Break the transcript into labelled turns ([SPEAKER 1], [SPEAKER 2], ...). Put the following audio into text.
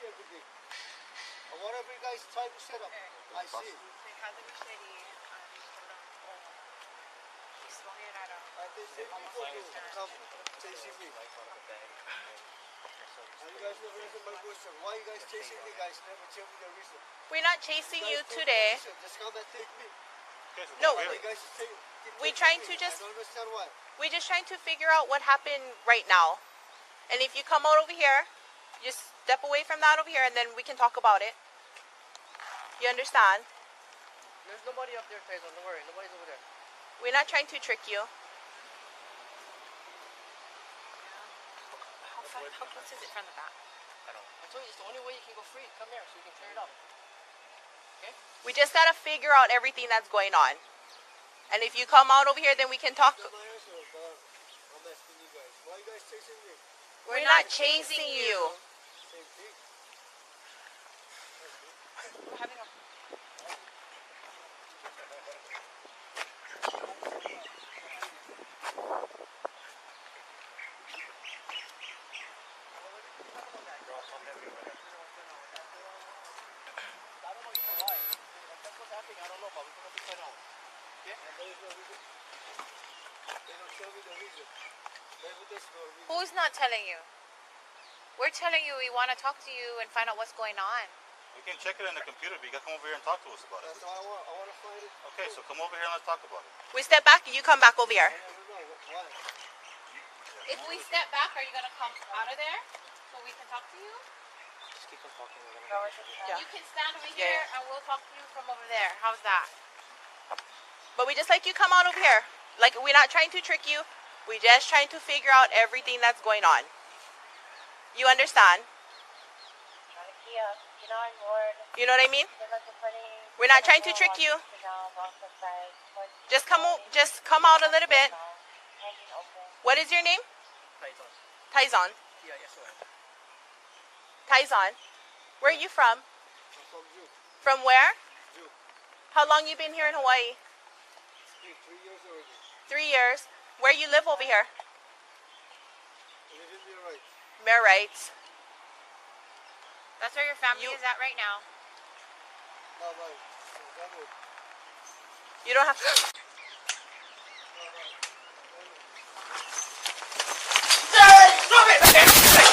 [SPEAKER 1] everything. Whatever you guys try to set up, I see it. And they say people to come chasing me. And you guys never answer my question. Why you guys chasing me, guys? Never tell me the reason.
[SPEAKER 2] We're not chasing you today.
[SPEAKER 1] Just come and take me.
[SPEAKER 2] No,
[SPEAKER 1] You guys
[SPEAKER 2] we're trying to
[SPEAKER 1] I don't understand why.
[SPEAKER 2] we're just trying to figure out what happened right now. And if you come out over here, just step away from that over here and then we can talk about it. You understand?
[SPEAKER 3] There's nobody up there, Tyson. Don't worry. Nobody's over there.
[SPEAKER 2] We're not trying to trick you.
[SPEAKER 4] How close is it from the back?
[SPEAKER 3] I told you it's the only way you can go free. Come here so you can clear it up. Okay?
[SPEAKER 2] We just gotta figure out everything that's going on. And if you come out over here, then we can talk.
[SPEAKER 1] That's my answer, but I'm asking you guys. Why you guys chasing me?
[SPEAKER 2] We're not chasing you.
[SPEAKER 1] Same thing.
[SPEAKER 4] We're having a...
[SPEAKER 3] I don't know, but we're going to find out. Okay?
[SPEAKER 1] There is no reason. They don't tell me the reason. Maybe there's no reason.
[SPEAKER 4] Who's not telling you? We're telling you we want to talk to you and find out what's going on.
[SPEAKER 5] We can check it in the computer, but you gotta come over here and talk to us about it.
[SPEAKER 1] That's all I want. I want to find it.
[SPEAKER 5] Okay, so come over here and let's talk about it.
[SPEAKER 2] We step back, you come back over here.
[SPEAKER 1] I never know. Why?
[SPEAKER 4] If we step back, are you going to come out of there so we can talk to you?
[SPEAKER 3] Just keep on talking.
[SPEAKER 2] Yeah.
[SPEAKER 4] You can stand over
[SPEAKER 2] Yeah.
[SPEAKER 4] here and we'll talk to you from over there. How's that?
[SPEAKER 2] But we just like you come on over here. Like, we're not trying to trick you. We're just trying to figure out everything that's going on. You understand? You know what I mean? We're not trying to trick you. Just come out a little bit. What is your name?
[SPEAKER 3] Tyson.
[SPEAKER 2] Tyson.
[SPEAKER 3] Yeah, yes, sir.
[SPEAKER 2] Tyson. Where are you from?
[SPEAKER 1] I'm from Jew.
[SPEAKER 2] From where?
[SPEAKER 1] Jew.
[SPEAKER 2] How long you been here in Hawaii?
[SPEAKER 1] It's been 3 years already.
[SPEAKER 2] 3 years. Where you live over here?
[SPEAKER 1] I live in the right.
[SPEAKER 2] Merrites.
[SPEAKER 4] That's where your family is at right now.
[SPEAKER 1] No, right. That way.
[SPEAKER 2] You don't have to.
[SPEAKER 1] No, right.
[SPEAKER 2] Stop it!